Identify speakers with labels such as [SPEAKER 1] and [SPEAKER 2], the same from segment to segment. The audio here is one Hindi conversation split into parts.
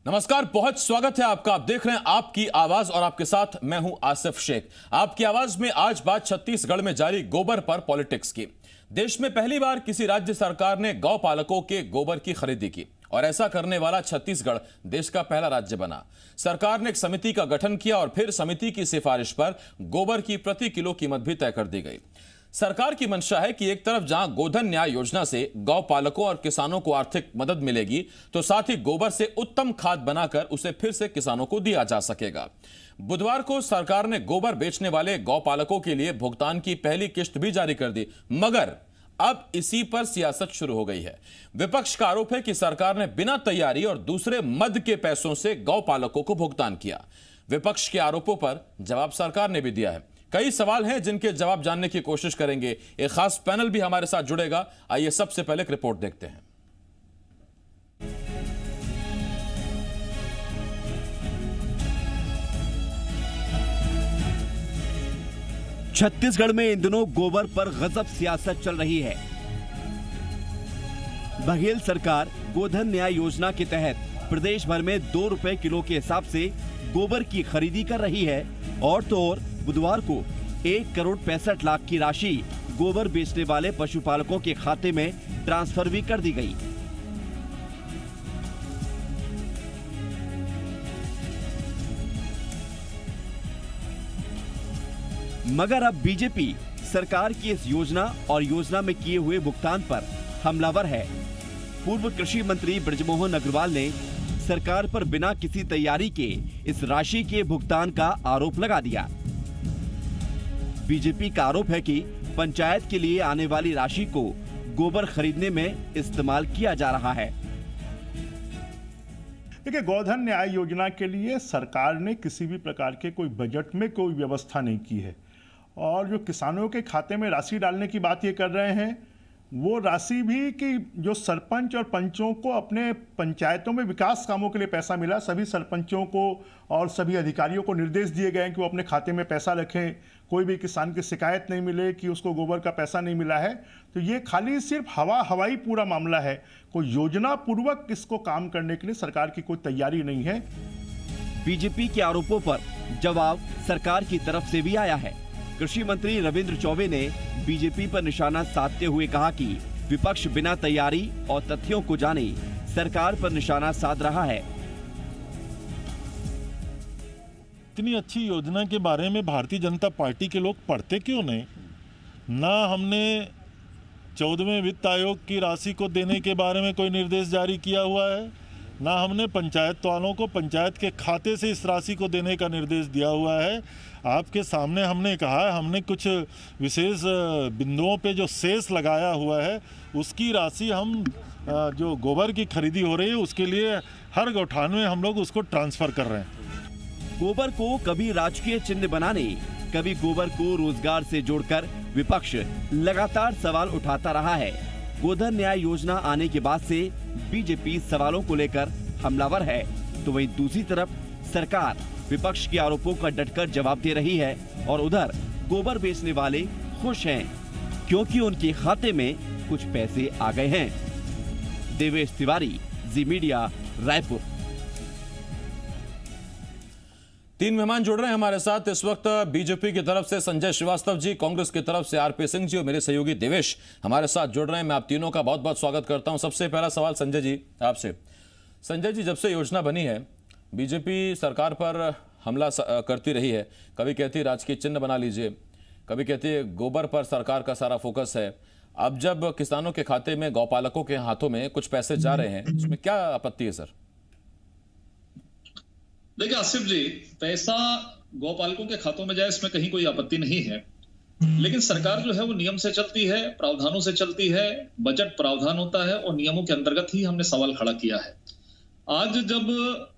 [SPEAKER 1] नमस्कार, बहुत स्वागत है आपका। आप देख रहे हैं आपकी आवाज और आपके साथ मैं हूं आसिफ शेख। आपकी आवाज में आज बात छत्तीसगढ़ में जारी गोबर पर पॉलिटिक्स की। देश में पहली बार किसी राज्य सरकार ने गौ पालकों के गोबर की खरीदी की और ऐसा करने वाला छत्तीसगढ़ देश का पहला राज्य बना। सरकार ने एक समिति का गठन किया और फिर समिति की सिफारिश पर गोबर की प्रति किलो कीमत भी तय कर दी गई। सरकार की मंशा है कि एक तरफ जहां गोधन न्याय योजना से गौ पालकों और किसानों को आर्थिक मदद मिलेगी, तो साथ ही गोबर से उत्तम खाद बनाकर उसे फिर से किसानों को दिया जा सकेगा। बुधवार को सरकार ने गोबर बेचने वाले गौ पालकों के लिए भुगतान की पहली किश्त भी जारी कर दी, मगर अब इसी पर सियासत शुरू हो गई है। विपक्ष का आरोप है कि सरकार ने बिना तैयारी और दूसरे मद के पैसों से गौ पालकों को भुगतान किया। विपक्ष के आरोपों पर जवाब सरकार ने भी दिया है। कई सवाल हैं जिनके जवाब जानने की कोशिश करेंगे। एक खास पैनल भी हमारे साथ जुड़ेगा। आइए सबसे पहले एक रिपोर्ट देखते हैं।
[SPEAKER 2] छत्तीसगढ़ में इन दिनों गोबर पर गजब सियासत चल रही है। बघेल सरकार गोधन न्याय योजना के तहत प्रदेश भर में 2 रुपए किलो के हिसाब से गोबर की खरीदी कर रही है और तो और बुधवार को 1,65,00,000 की राशि गोबर बेचने वाले पशुपालकों के खाते में ट्रांसफर भी कर दी गई। मगर अब बीजेपी सरकार की इस योजना और योजना में किए हुए भुगतान पर हमलावर है। पूर्व कृषि मंत्री बृजमोहन अग्रवाल ने सरकार पर बिना किसी तैयारी के इस राशि के भुगतान का आरोप लगा दिया। बीजेपी का आरोप है कि पंचायत के लिए आने वाली राशि को गोबर खरीदने में इस्तेमाल किया जा रहा है।
[SPEAKER 3] देखिए, गोधन न्याय योजना के लिए सरकार ने किसी भी प्रकार के कोई बजट में कोई व्यवस्था नहीं की है और जो किसानों के खाते में राशि डालने की बात ये कर रहे हैं, वो राशि भी कि जो सरपंच और पंचों को अपने पंचायतों में विकास कामों के लिए पैसा मिला, सभी सरपंचों को और सभी अधिकारियों को निर्देश दिए गए हैं कि वो अपने खाते में पैसा रखें। कोई भी किसान की शिकायत नहीं मिले कि उसको गोबर का पैसा नहीं मिला है। तो ये खाली सिर्फ हवाई पूरा मामला है। कोई योजना पूर्वक इसको काम करने के लिए सरकार की कोई तैयारी नहीं है।
[SPEAKER 2] बीजेपी के आरोपों पर जवाब सरकार की तरफ से भी आया है। कृषि मंत्री रविंद्र चौबे ने बीजेपी पर निशाना साधते हुए कहा कि विपक्ष बिना तैयारी और तथ्यों को जाने सरकार पर निशाना साध रहा है।
[SPEAKER 4] इतनी अच्छी योजना के बारे में भारतीय जनता पार्टी के लोग पढ़ते क्यों नहीं? ना हमने 14वें वित्त आयोग की राशि को देने के बारे में कोई निर्देश जारी किया हुआ है, ना हमने पंचायत वालों को पंचायत के खाते से इस राशि को देने का निर्देश दिया हुआ है। आपके सामने हमने कहा है, हमने कुछ विशेष बिंदुओं पे जो शेष लगाया हुआ है उसकी राशि हम जो गोबर की खरीदी हो रही है उसके लिए हर गौठान में हम लोग उसको ट्रांसफ़र कर रहे हैं।
[SPEAKER 2] गोबर को कभी राजकीय चिन्ह बनाने, कभी गोबर को रोजगार से जोड़कर विपक्ष लगातार सवाल उठाता रहा है। गोधन न्याय योजना आने के बाद से बीजेपी सवालों को लेकर हमलावर है, तो वहीं दूसरी तरफ सरकार विपक्ष के आरोपों का डटकर जवाब दे रही है और उधर गोबर बेचने वाले खुश हैं क्योंकि उनके खाते में कुछ पैसे आ गए हैं। देवेश तिवारी, जी मीडिया, रायपुर।
[SPEAKER 1] 3 मेहमान जुड़ रहे हैं हमारे साथ इस वक्त। बीजेपी की तरफ से संजय श्रीवास्तव जी, कांग्रेस की तरफ से आरपी सिंह जी और मेरे सहयोगी देवेश हमारे साथ जुड़ रहे हैं। मैं आप तीनों का बहुत बहुत स्वागत करता हूं। सबसे पहला सवाल संजय जी आपसे। संजय जी, जब से योजना बनी है बीजेपी सरकार पर हमला करती रही है। कभी कहती है राजकीय चिन्ह बना लीजिए, कभी कहती है गोबर पर सरकार का सारा फोकस है। अब जब किसानों के खाते में गौपालकों के हाथों में कुछ पैसे जा रहे हैं, इसमें क्या आपत्ति है सर?
[SPEAKER 5] देखिए आसिफ जी, पैसा गौपालकों के खातों में जाए इसमें कहीं कोई आपत्ति नहीं है, लेकिन सरकार जो है वो नियम से चलती है, प्रावधानों से चलती है। बजट प्रावधान होता है और नियमों के अंतर्गत ही हमने सवाल खड़ा किया है। आज जब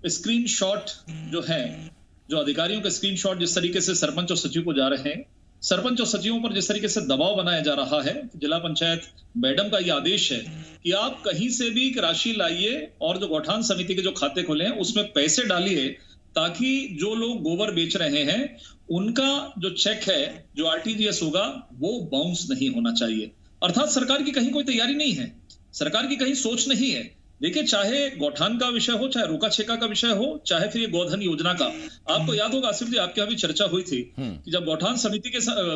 [SPEAKER 5] स्क्रीनशॉट जो है, जो अधिकारियों के स्क्रीनशॉट जिस तरीके से सरपंच और सचिव को जा रहे हैं, सरपंच और सचिवों पर जिस तरीके से दबाव बनाया जा रहा है, जिला पंचायत मैडम का यह आदेश है कि आप कहीं से भी राशि लाइए और जो गौठान समिति के जो खाते खुले हैं उसमें पैसे डालिए, ताकि जो लोग गोबर बेच रहे हैं उनका जो चेक है, जो आरटीजीएस होगा, वो बाउंस नहीं होना चाहिए। अर्थात सरकार की कहीं कोई तैयारी नहीं है, सरकार की कहीं सोच नहीं है देखिए, चाहे गौठान का विषय हो, चाहे रोका छेका का विषय हो, चाहे फिर ये गोधन योजना का, आपको याद होगा आसिफ जी, आपके यहाँ भी चर्चा हुई थी कि जब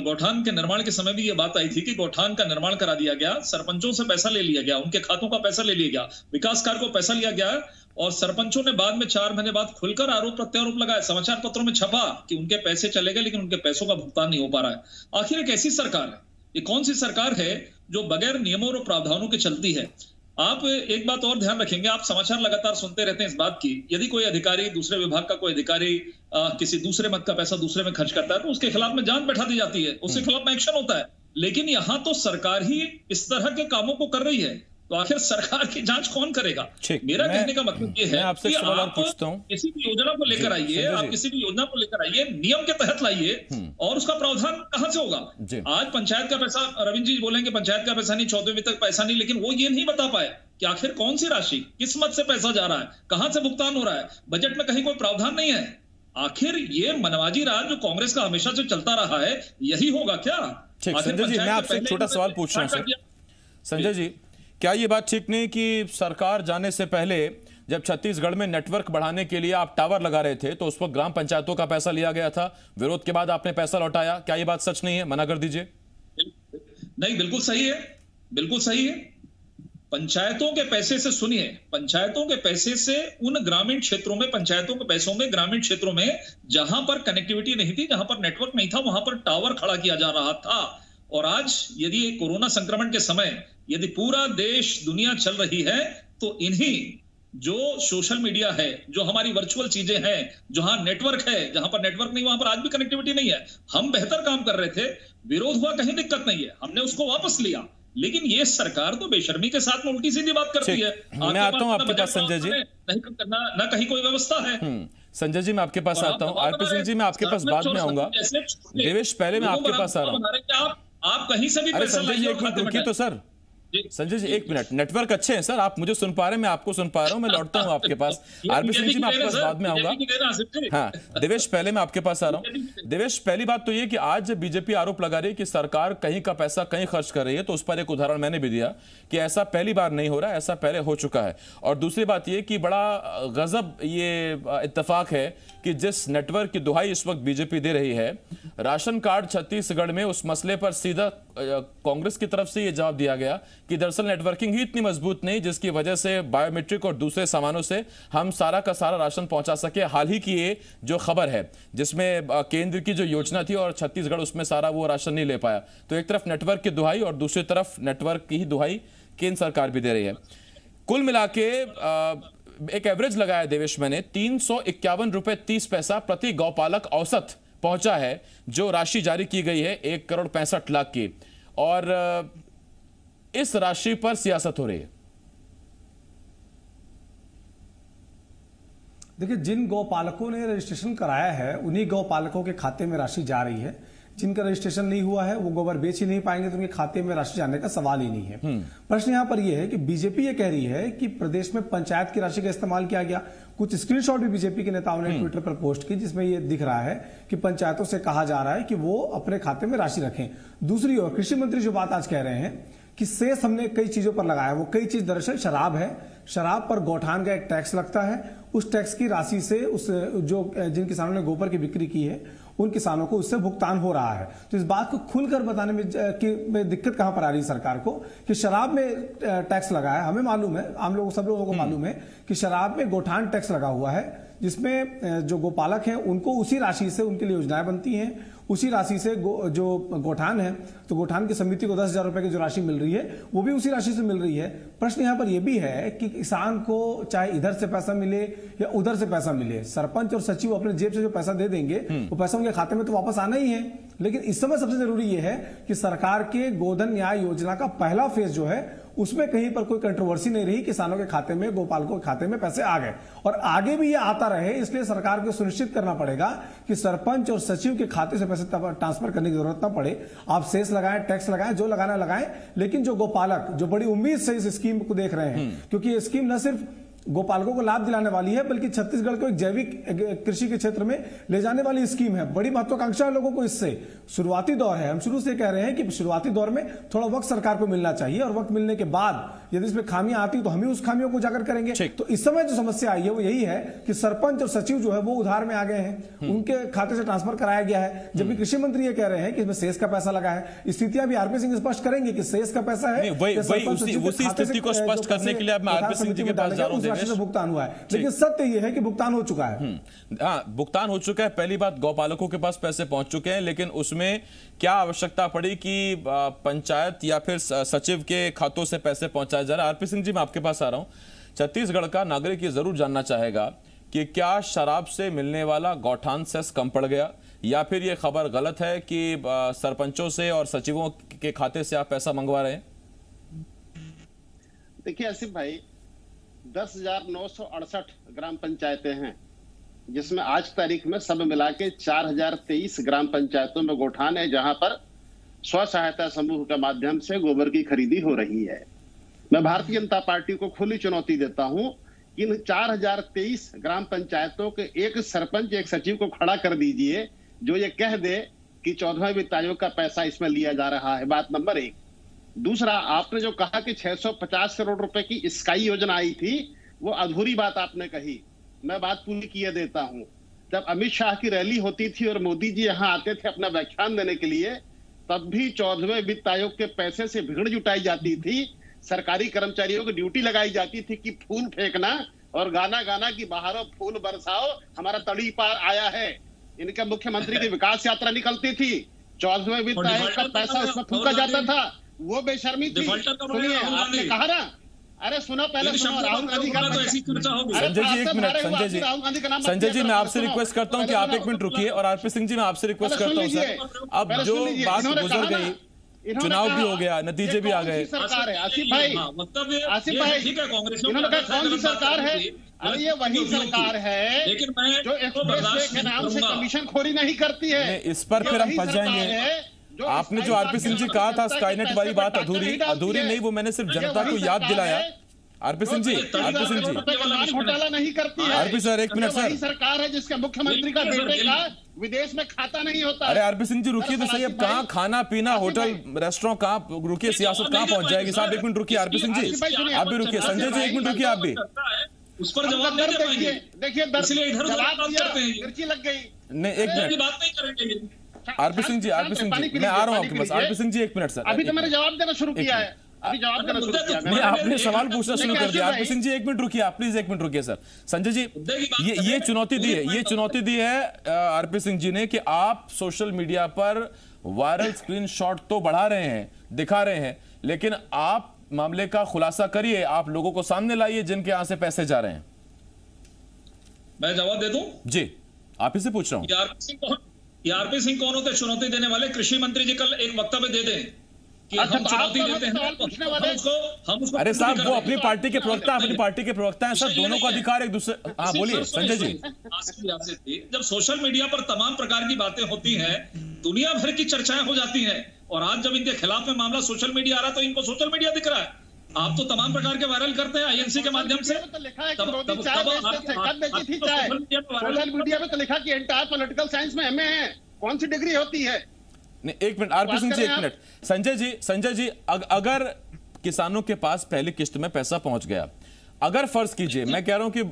[SPEAKER 5] गौठान के निर्माण के समय भी ये बात आई थी कि गौठान का निर्माण करा दिया गया, सरपंचों से पैसा ले लिया गया, उनके खातों का पैसा ले लिया गया, विकास कार्य को पैसा लिया गया, और सरपंचों ने बाद में 4 महीने बाद खुलकर आरोप प्रत्यारोप लगाया, समाचार पत्रों में छपा कि उनके पैसे चले गए, लेकिन उनके पैसों का भुगतान नहीं हो पा रहा है। आखिर एक ऐसी सरकार है, ये कौन सी सरकार है जो बगैर नियमों और प्रावधानों के चलती है? आप एक बात और ध्यान रखेंगे, आप समाचार लगातार सुनते रहते हैं इस बात की, यदि कोई अधिकारी, दूसरे विभाग का कोई अधिकारी किसी दूसरे मद का पैसा दूसरे में खर्च करता है तो उसके खिलाफ में जांच बैठा दी जाती है, उसके खिलाफ में एक्शन होता है। लेकिन यहां तो सरकार ही इस तरह के कामों को कर रही है, तो आखिर सरकार की जांच कौन करेगा? मेरा कहने का मतलब ये है कि आप किसी भी योजना को लेकर आइए, आप किसी भी योजना को लेकर आइए, नियम के तहत लाइए, और उसका प्रावधान कहां से होगा? आज पंचायत का पैसा, रविंद्र जी बोलेंगे पंचायत का पैसा नहीं, 14वीं तक पैसा नहीं, लेकिन वो ये नहीं बता पाए कि आखिर कौन सी राशि, किस मद से पैसा जा रहा है, कहां से भुगतान हो रहा है। बजट में कहीं कोई प्रावधान नहीं है। आखिर ये मनवाजी राज जो कांग्रेस का हमेशा से चलता रहा है, यही होगा क्या?
[SPEAKER 1] संजय जी, मैं आपसे एक छोटा सवाल पूछ रहा हूं। संजय जी, क्या ये बात ठीक नहीं कि सरकार जाने से पहले जब छत्तीसगढ़ में नेटवर्क बढ़ाने के लिए आप टावर लगा रहे थे तो उस पर ग्राम पंचायतों का पैसा लिया गया था, विरोध के बाद आपने पैसा लौटाया? क्या ये बात सच नहीं है? मना कर दीजिए।
[SPEAKER 5] नहीं, बिल्कुल सही है, बिल्कुल सही है। पंचायतों के पैसे से, सुनिए, पंचायतों के पैसे से उन ग्रामीण क्षेत्रों में, पंचायतों के पैसों में ग्रामीण क्षेत्रों में जहां पर कनेक्टिविटी नहीं थी, जहां पर नेटवर्क नहीं था, वहां पर टावर खड़ा किया जा रहा था। और आज यदि कोरोना संक्रमण के समय यदि पूरा देश, दुनिया चल रही है, तो इन्हीं जो सोशल मीडिया है, जो हमारी वर्चुअल चीजें हैं, जहां नेटवर्क है, जहां पर नेटवर्क नहीं वहां पर आज भी कनेक्टिविटी नहीं है। हम बेहतर काम कर रहे थे, विरोध हुआ, कहीं दिक्कत नहीं है, हमने उसको वापस लिया। लेकिन ये सरकार तो बेशर्मी के साथ में उल्टी सीधी बात करती है।
[SPEAKER 1] मैं आता हूं आपके पास संजय जी,
[SPEAKER 5] ना कहीं कोई व्यवस्था है।
[SPEAKER 1] संजय जी, मैं आपके पास आता हूं। आरपी सिंह जी, मैं आपके पास बाद में आऊंगा। देवेश, पहले मैं आपके पास आ रहा हूं।
[SPEAKER 5] आप कहीं से भी पैसा
[SPEAKER 1] संजय जी, एक मिनट रुकिए तो सर। संजय जी, एक मिनट, नेटवर्क अच्छे हैं सर, आप मुझे सुन पा रहे हैं, मैं आपको सुन पा रहा हूं, मैं लौटता हूं आपके पास। आरपी सिंह जी, मैं आपके पास बाद में आऊंगा। हाँ देवेश, पहले मैं आपके पास आ रहा हूं। देवेश, पहली बात तो ये कि आज बीजेपी आरोप लगा रही है कि सरकार कहीं का पैसा कहीं खर्च कर रही है, तो उस पर एक उदाहरण मैंने भी दिया कि ऐसा पहली बार नहीं हो रहा, ऐसा पहले हो चुका है। और दूसरी बात ये कि बड़ा गजब ये इत्तेफाक है कि जिस नेटवर्क की दुहाई इस वक्त बीजेपी दे रही है, राशन कार्ड छत्तीसगढ़ में, उस मसले पर सीधा कांग्रेस की तरफ से यह जवाब दिया गया कि दरअसल नेटवर्किंग ही इतनी मजबूत नहीं जिसकी वजह से बायोमेट्रिक और दूसरे सामानों से हम सारा का सारा राशन पहुंचा सके। हाल ही की ये जो खबर है जिसमें केंद्र की जो योजना थी और छत्तीसगढ़ उसमें सारा वो राशन नहीं ले पाया, तो एक तरफ नेटवर्क की दुहाई और दूसरी तरफ नेटवर्क की ही दुहाई केंद्र सरकार भी दे रही है। कुल मिला के एक एवरेज लगाया देवेश मैंने, 351 रुपए 30 पैसा प्रति गौपालक औसत पहुंचा है जो राशि जारी की गई है 1 करोड़ 65 लाख की, और इस राशि पर सियासत हो रही है।
[SPEAKER 6] देखिए, जिन गौपालकों ने रजिस्ट्रेशन कराया है उन्हीं गौपालकों के खाते में राशि जा रही है। जिनका रजिस्ट्रेशन नहीं हुआ है वो गोबर बेच ही नहीं पाएंगे, तो उनके खाते में राशि जाने का सवाल ही नहीं है। प्रश्न यहां पर यह है कि बीजेपी ये कह रही है कि प्रदेश में पंचायत की राशि का इस्तेमाल किया गया। कुछ स्क्रीनशॉट भी बीजेपी के नेताओं ने ट्विटर पर पोस्ट की जिसमें यह दिख रहा है कि पंचायतों से कहा जा रहा है कि वो अपने खाते में राशि रखें। दूसरी ओर कृषि मंत्री जो बात आज कह रहे हैं कि शेष हमने कई चीजों पर लगाया, वो कई चीज दरअसल शराब है। शराब पर गौठान का एक टैक्स लगता है, उस टैक्स की राशि से उस जो जिन किसानों ने गोबर की बिक्री की है उन किसानों को उससे भुगतान हो रहा है। तो इस बात को खुलकर बताने में दिक्कत कहां पर आ रही है सरकार को कि शराब में टैक्स लगा है। हमें मालूम है, आम लोगों सब लोगों को मालूम है कि शराब में गौठान टैक्स लगा हुआ है, जिसमें जो गोपालक हैं उनको उसी राशि से उनके लिए योजनाएं बनती हैं, उसी राशि से जो गोठान है तो गोठान की समिति को 10,000 रुपए की जो राशि मिल रही है वो भी उसी राशि से मिल रही है। प्रश्न यहां पर यह भी है कि किसान को चाहे इधर से पैसा मिले या उधर से पैसा मिले, सरपंच और सचिव अपने जेब से जो पैसा दे देंगे वो पैसा उनके खाते में तो वापस आना ही है। लेकिन इस समय सबसे जरूरी यह है कि सरकार के गोधन न्याय योजना का पहला फेज जो है उसमें कहीं पर कोई कंट्रोवर्सी नहीं रही, किसानों के खाते में, गोपालकों के खाते में पैसे आ गए और आगे भी ये आता रहे। इसलिए सरकार को सुनिश्चित करना पड़ेगा कि सरपंच और सचिव के खाते से पैसे ट्रांसफर करने की जरूरत ना पड़े। आप सेस लगाएं, टैक्स लगाएं, जो लगाना लगाएं, लेकिन जो गोपालक जो बड़ी उम्मीद से इस स्कीम को देख रहे हैं, क्योंकि ये स्कीम न सिर्फ गोपालकों को लाभ दिलाने वाली है बल्कि छत्तीसगढ़ को एक जैविक कृषि के क्षेत्र में ले जाने वाली स्कीम है। बड़ी महत्वाकांक्षा है लोगों को इससे। शुरुआती दौर है, हम शुरू से कह रहे हैं कि शुरुआती दौर में थोड़ा वक्त सरकार को मिलना चाहिए और वक्त मिलने के बाद यदि इसमें खामियां आती तो हम ही उस खामियों को उजागर करेंगे। तो इस समय जो समस्या आई है वो यही है कि सरपंच और सचिव जो है वो उधार में आ गए हैं, उनके खाते से ट्रांसफर कराया गया है, जबकि कृषि मंत्री ये कह रहे हैं कि इसमें सेस का पैसा लगा है। स्थितियां भी आरपी सिंह स्पष्ट करेंगे कि सेस का पैसा है,
[SPEAKER 1] उसी स्थिति को स्पष्ट करने के लिए मैं आरपी सिंह जी के पास जा रहा हूं।
[SPEAKER 6] भुगतान हुआ है, लेकिन सत्य यह है कि भुगतान हो चुका है।
[SPEAKER 1] हाँ, भुगतान हो चुका है। पहली बात, गौपालकों के पास पैसे पहुंच चुके हैं, लेकिन उसमें क्या आवश्यकता पड़ी कि पंचायत या फिर सचिव के खातों से पैसे पहुंचाए जा रहे हैं? आरपी सिंह जी, मैं आपके पास आ रहा हूं। छत्तीसगढ़ का नागरिक ये जरूर जानना चाहेगा कि क्या शराब से मिलने वाला गौठान सेस कम पड़ गया, या फिर ये खबर गलत है कि सरपंचों से और सचिवों के खाते से आप पैसा मंगवा रहे हैं?
[SPEAKER 7] देखिए आसिफ भाई, 10,968 ग्राम पंचायतें हैं, जिसमें आज तारीख में सब मिला के 4,023 ग्राम पंचायतों में गौठान है, जहां पर स्व सहायता समूह के माध्यम से गोबर की खरीदी हो रही है। मैं भारतीय जनता पार्टी को खुली चुनौती देता हूं कि इन 4,023 ग्राम पंचायतों के एक सरपंच, एक सचिव को खड़ा कर दीजिए जो ये कह दे कि 14वें वित्त आयोग का पैसा इसमें लिया जा रहा है। बात नंबर 1। दूसरा, आपने जो कहा कि 650 करोड़ रुपए की स्काई योजना आई थी, वो अधूरी बात आपने कही। मैं बात पूरी किए देता हूं। जब अमित शाह की रैली होती थी और मोदी जी यहां आते थे अपना व्याख्यान देने के लिए, तब भी 14वें वित्त आयोग के पैसे से भीड़ जुटाई जाती थी, सरकारी कर्मचारियों की ड्यूटी लगाई जाती थी कि फूल फेंकना और गाना गाना कि बाहरों फूल बरसाओ, हमारा तड़ी पार आया है। इनके मुख्यमंत्री की विकास यात्रा निकलती थी, 14वें वित्त आयोग का पैसा उसमें फूका जाता था, वो बेशर्मी थी। सुनिए, आपने कहा ना, अरे सुनो, पहले सुनो, राहुल गांधी का
[SPEAKER 1] संजय जी एक मिनट, संजय जी मैं आपसे रिक्वेस्ट करता हूं कि आप एक मिनट रुकिए, और आरपी सिंह जी मैं आपसे रिक्वेस्ट करता हूं सर, अब जो बात गुजर गई, चुनाव भी हो गया, नतीजे भी आ गए।
[SPEAKER 7] सरकार है आसिफ भाई, आसिफ भाई, इन्होंने कहा कौन सी सरकार है? अरे ये वही सरकार है जो एक्सप्रेसवे के नाम से कमीशन खोरी नहीं करती है।
[SPEAKER 1] इस पर फिर हम फंस जाएंगे। आपने जो आरपी सिंह जी कहा था स्काईनेट वाली बात अधूरी नहीं, वो मैंने सिर्फ जनता को याद दिलाया। आरपी सिंह जी,
[SPEAKER 7] घोटाला नहीं करती है।
[SPEAKER 1] आरपी सर एक मिनट सर,
[SPEAKER 7] सरकार है जिसके मुख्यमंत्री का बेटे का विदेश में खाता नहीं होता।
[SPEAKER 1] अरे आरपी सिंह जी रुकिए तो सही, अब कहाँ खाना पीना, होटल रेस्टोरेंट कहाँ रुकिए, सियासत कहाँ पहुंच जाएगी? साहब एक मिनट रुकिए, आरपी सिंह जी आप भी रुकिए, संजय जी एक मिनट रुकिए, आप भी
[SPEAKER 5] उस पर जवाब नहीं दे पाएंगे।
[SPEAKER 7] देखिए
[SPEAKER 5] इसलिए इधर
[SPEAKER 7] मिर्ची लग गई।
[SPEAKER 1] नहीं, एक मिनट,
[SPEAKER 5] बात नहीं करेंगे।
[SPEAKER 1] आरपी सिंह जी मैं आ रहा हूँ आपके पास। आरपी सिंह जी एक मिनट सर,
[SPEAKER 7] अभी तो मैंने जवाब देना शुरू किया है, अभी जवाब देना शुरू किया।
[SPEAKER 1] नहीं, आपने सवाल पूछना शुरू कर दिया। आरपी सिंह जी एक मिनट रुकिए, आप प्लीज एक मिनट रुकिए सर। संजय जी ये चुनौती दी है आरपी सिंह जी ने कि आप सोशल मीडिया पर वायरल स्क्रीनशॉट तो बढ़ा रहे हैं, दिखा रहे हैं, लेकिन आप मामले का खुलासा करिए, आप लोगों को सामने लाइए जिनके यहां से पैसे जा रहे हैं।
[SPEAKER 5] मैं जवाब दे दूं?
[SPEAKER 1] जी, आप ही से पूछ रहा हूं।
[SPEAKER 5] आरपी सिंह कौन होते चुनौती देने वाले? कृषि मंत्री जी कल एक वक्तव्य दे दें कि हम चुनौती देते हैं, हम उसको
[SPEAKER 1] अरे साहब, वो अपनी पार्टी के प्रवक्ता हैं सर, दोनों का अधिकार एक दूसरे। हाँ बोलिए संजय जी।
[SPEAKER 5] जब सोशल मीडिया पर तमाम प्रकार की बातें होती हैं, दुनिया भर की चर्चाएं हो जाती हैं, और आज जब इनके खिलाफ में मामला सोशल मीडिया आ रहा है तो इनको सोशल मीडिया दिख रहा है। आप तो तमाम प्रकार के वायरल करते हैं आईएनसी के माध्यम से।
[SPEAKER 7] सोशल मीडिया में तो लिखा कि एंटायर पॉलिटिकल साइंस में एमए है, कौन सी डिग्री होती है?
[SPEAKER 1] नहीं, एक मिनट आरपी सिंह जी, एक मिनट। संजय जी अगर किसानों के पास पहली किस्त में पैसा पहुंच गया, अगर फर्ज कीजिए, मैं कह रहा हूं कि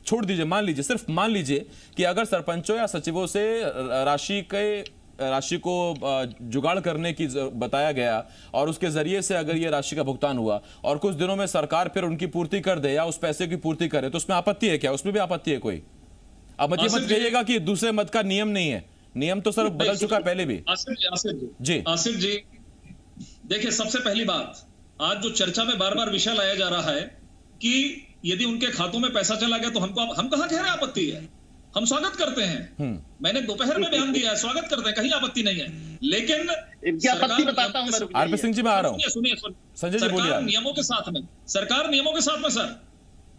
[SPEAKER 1] छोड़ दीजिए, मान लीजिए, सिर्फ मान लीजिए कि अगर सरपंचों या सचिवों से राशि को जुगाड़ करने की बताया गया और उसके जरिए से अगर ये राशि का भुगतान हुआ और कुछ दिनों में सरकार फिर उनकी पूर्ति कर दे या उस पैसे की पूर्ति करे, तो उसमें आपत्ति है क्या? उसमें भी आपत्ति है कोई? अब मत कहिएगा कि दूसरे मत का नियम नहीं है, नियम तो सर बदल चुका है पहले भी।
[SPEAKER 5] आसिफ जी देखिए, सबसे पहली बात, आज जो चर्चा में बार बार विषय लाया जा रहा है कि यदि उनके खातों में पैसा चला गया तो हम कहां कह रहे हैं आपत्ति है? हम स्वागत करते हैं। मैंने दोपहर में बयान दिया है, स्वागत करते हैं, कहीं आपत्ति नहीं है। लेकिन
[SPEAKER 7] आपत्ति बताता हूं।
[SPEAKER 1] आरपी सिंह जी मैं आ रहा हूं।
[SPEAKER 5] सुनिए
[SPEAKER 1] संजय जी बोलिए।
[SPEAKER 5] सरकार नियमों के साथ में सर,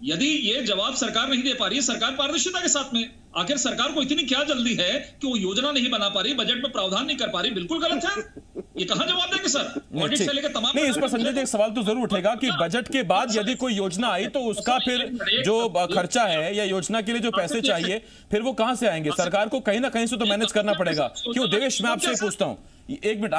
[SPEAKER 5] यदि ये जवाब सरकार नहीं दे पा रही है, सरकार पारदर्शिता के साथ में, आखिर सरकार को इतनी क्या जल्दी है कि वो योजना नहीं बना पा रही, बजट में प्रावधान नहीं कर पा रही? बिल्कुल गलत है। ये कहां जवाब देंगे सर? ऑडिट से लेकर तमाम
[SPEAKER 1] नहीं, इस पर संजय जी एक सवाल तो जरूर उठेगा कि बजट के बाद यदि कोई योजना आई तो उसका फिर जो खर्चा है या योजना के लिए जो पैसे चाहिए फिर वो कहां से आएंगे? सरकार को कहीं ना कहीं से तो मैनेज करना पड़ेगा। क्यों देवेश, मैं आपसे पूछता हूं, एक मिनट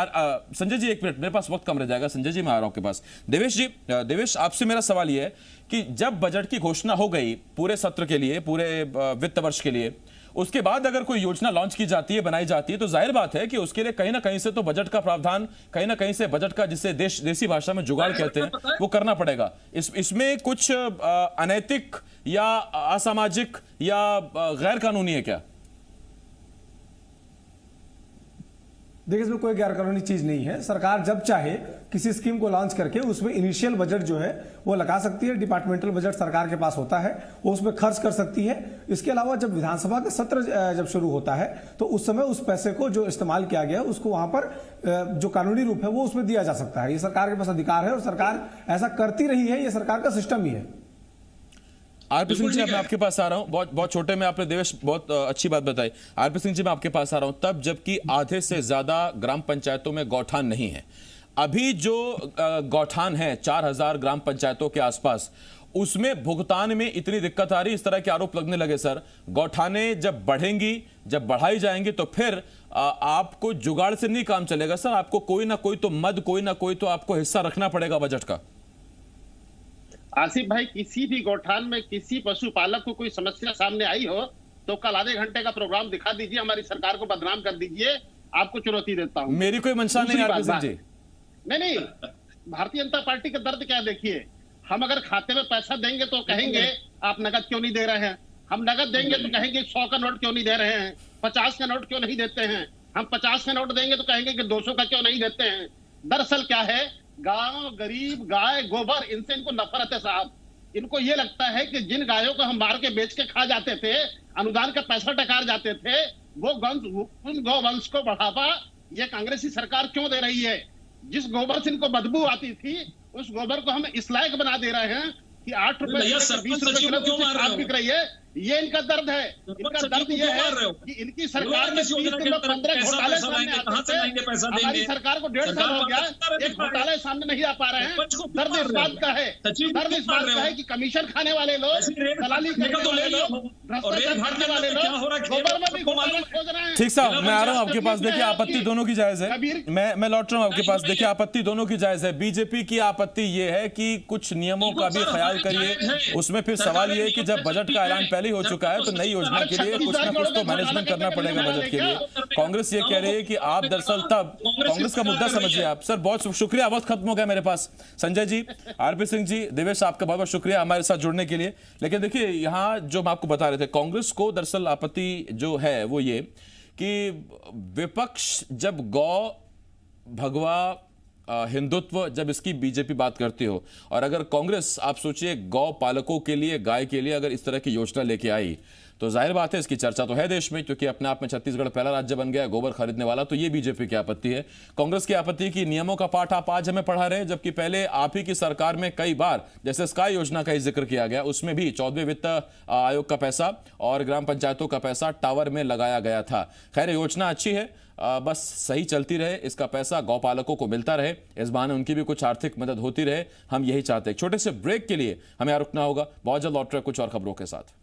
[SPEAKER 1] संजय जी, एक मिनट, मेरे पास वक्त कम रह जाएगा। संजय जी मैं आ रहा हूं आपके पास। देवेश जी, देवेश आपसे मेरा सवाल यह है कि जब बजट की घोषणा हो गई पूरे सत्र के लिए, पूरे वित्त वर्ष के लिए, उसके बाद अगर कोई योजना लॉन्च की जाती है, बनाई जाती है, तो जाहिर बात है कि उसके लिए कहीं ना कहीं से तो बजट का प्रावधान, कहीं ना कहीं से बजट का, जिसे देसी भाषा में जुगाड़ कहते हैं, वो करना पड़ेगा। इसमें कुछ अनैतिक या असामाजिक या गैर कानूनी है क्या?
[SPEAKER 6] देखिए, इसमें कोई गैर कानूनी चीज नहीं है। सरकार जब चाहे किसी स्कीम को लॉन्च करके उसमें इनिशियल बजट जो है वो लगा सकती है। डिपार्टमेंटल बजट सरकार के पास होता है, वो उसमें खर्च कर सकती है। इसके अलावा जब विधानसभा का सत्र जब शुरू होता है तो उस समय उस पैसे को जो इस्तेमाल किया गया उसको वहां पर जो कानूनी रूप है वो उसमें दिया जा सकता है। ये सरकार के पास अधिकार है और सरकार ऐसा करती रही है, ये सरकार का सिस्टम ही है।
[SPEAKER 1] आरपी सिंह जी, मैं आपके पास आ रहा हूं। बहुत छोटे में आपने देवेश बहुत अच्छी बात बताई। आरपी सिंह जी, मैं आपके पास आ रहा हूं तब जबकि आधे से ज्यादा ग्राम पंचायतों में गौठान नहीं है। अभी जो गौठान है 4000 ग्राम पंचायतों के आसपास, उसमें भुगतान में इतनी दिक्कत आ रही, इस तरह के आरोप लगने लगे सर। गौठाने जब बढ़ेंगी, जब बढ़ाई जाएंगी तो फिर आपको जुगाड़ से नहीं काम चलेगा सर। आपको कोई ना कोई तो मद, कोई ना कोई तो आपको हिस्सा रखना पड़ेगा बजट का।
[SPEAKER 7] आसिफ भाई, किसी भी गौठान में किसी पशुपालक को कोई समस्या सामने आई हो तो कल आधे घंटे का प्रोग्राम दिखा दीजिए, हमारी सरकार को बदनाम कर दीजिए, आपको चुनौती देता हूं।
[SPEAKER 1] मेरी कोई मंशा नहीं है जी।
[SPEAKER 7] नहीं, भारतीय जनता पार्टी का दर्द क्या देखिए, हम अगर खाते में पैसा देंगे तो कहेंगे आप नगद क्यों नहीं दे रहे हैं, हम नगद देंगे तो कहेंगे 100 का नोट क्यों नहीं दे रहे हैं, 50 का नोट क्यों नहीं देते हैं, हम 50 का नोट देंगे तो कहेंगे कि 200 का क्यों नहीं देते हैं। दरअसल क्या है, गांव, गरीब, गाय, गोबर, इनसे इनको नफरत है साहब। इनको ये लगता है कि जिन गायों को हम मार के बेच के खा जाते थे, अनुदान का पैसा टकार जाते थे, वो उन गौवंश को बढ़ावा ये कांग्रेसी सरकार क्यों दे रही है? जिस गोबर से इनको बदबू आती थी उस गोबर को हम इस लायक बना दे रहे हैं कि 8 रुपए 20 रुपए किलो खाद बिक रही है। ये इनका दर्द है। इनका दर्द ये है कि इनकी सरकार में 15 घोटाले सामने आते थे, हमारी सरकार को 1.5 साल हो गया, एक घोटाले सामने नहीं आ पा रहे हैं। दर्द इस बात का है, दर्द इस बात का है कि कमीशन खाने वाले लोग, दलाली करने वाले लोग, भ्रष्टाचार करने वाले लोग गोबर में भी घोटाले खोज रहे हैं।
[SPEAKER 1] ठीक साहब, मैं आ रहा हूं आपके पास। देखिए, आपत्ति दोनों की जायज है। मैं लौट रहा हूं आपके पास। देखिए, आपत्ति दोनों की जायज है। बीजेपी की आपत्ति ये है कि कुछ नियमों का भी ख्याल करिए। उसमें फिर सवाल ये है कि जब बजट का ऐलान पहले हो चुका है तो नई योजना के लिए कुछ ना कुछ तो मैनेजमेंट करना पड़ेगा बजट के लिए। कांग्रेस ये कह रही है कि आप दरअसल, तब कांग्रेस का मुद्दा समझिए आप। सर बहुत शुक्रिया, वक्त खत्म हो गया मेरे पास। संजय जी, आरपी सिंह जी, देवेश, आपका बहुत बहुत शुक्रिया हमारे साथ जुड़ने के लिए। लेकिन देखिए, यहाँ जो हम आपको बता रहे थे, कांग्रेस को दरअसल आपत्ति जो है वो ये कि विपक्ष जब गौ, भगवा, हिंदुत्व, जब इसकी बीजेपी बात करती हो, और अगर कांग्रेस, आप सोचिए, गौ पालकों के लिए, गाय के लिए अगर इस तरह की योजना लेके आई तो जाहिर बात है इसकी चर्चा तो है देश में, क्योंकि अपने आप में छत्तीसगढ़ पहला राज्य बन गया गोबर खरीदने वाला। तो ये बीजेपी की आपत्ति है। कांग्रेस की आपत्ति की नियमों का पाठ आप आज हमें पढ़ा रहे हैं, जबकि पहले आप ही की सरकार में कई बार, जैसे स्काई योजना का ही जिक्र किया गया, उसमें भी 14वें वित्त आयोग का पैसा और ग्राम पंचायतों का पैसा टावर में लगाया गया था। खैर, योजना अच्छी है, बस सही चलती रहे, इसका पैसा गौपालकों को मिलता रहे, इस बहाने उनकी भी कुछ आर्थिक मदद होती रहे, हम यही चाहते हैं। छोटे से ब्रेक के लिए हमें यहाँ रुकना होगा, बहुत जल्द लौट रहे कुछ और खबरों के साथ।